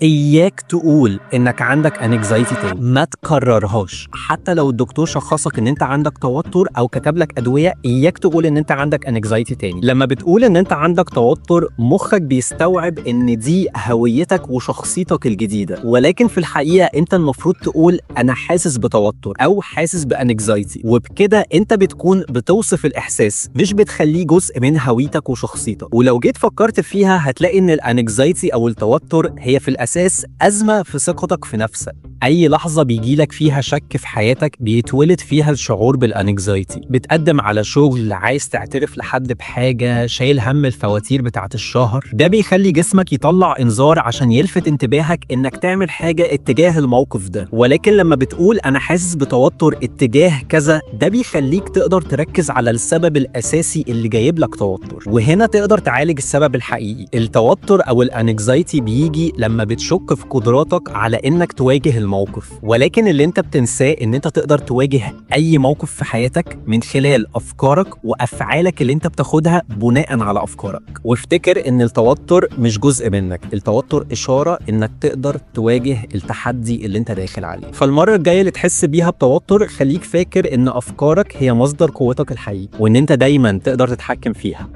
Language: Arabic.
إياك تقول إنك عندك anxiety تاني، ما تكررهاش. حتى لو الدكتور شخصك إن أنت عندك توتر أو كتب لك أدوية، إياك تقول إن أنت عندك anxiety تاني. لما بتقول إن أنت عندك توتر، مخك بيستوعب إن دي هويتك وشخصيتك الجديدة، ولكن في الحقيقة أنت المفروض تقول أنا حاسس بتوتر أو حاسس بانكزايتي، وبكده أنت بتكون بتوصف الإحساس مش بتخليه جزء من هويتك وشخصيتك. ولو جيت فكرت فيها هتلاقي إن الانكزايتي أو التوتر هي في الأساس أزمة في ثقتك في نفسك. أي لحظة بيجيلك فيها شك في حياتك بيتولد فيها الشعور بالانكزايتي. بتقدم على شغل، عايز تعترف لحد بحاجة، شايل هم الفواتير بتاعت الشهر، ده بيخلي جسمك يطلع إنذار عشان يلفت انتباهك إنك تعمل حاجة اتجاه الموقف ده. ولكن لما بتقول أنا حاسس بتوتر اتجاه كذا، ده بيخليك تقدر تركز على السبب الأساسي اللي جايب لك توتر، وهنا تقدر تعالج السبب الحقيقي. التوتر أو الانكزايتي بيجي لما بتشك في قدراتك على إنك تواجه الموقف، ولكن اللي انت بتنساه ان انت تقدر تواجه اي موقف في حياتك من خلال افكارك وافعالك اللي انت بتاخدها بناء على افكارك. وافتكر ان التوتر مش جزء منك، التوتر اشارة انك تقدر تواجه التحدي اللي انت داخل عليه. فالمرة الجاية اللي تحس بيها بتوتر، خليك فاكر ان افكارك هي مصدر قوتك الحقيقي، وان انت دايما تقدر تتحكم فيها.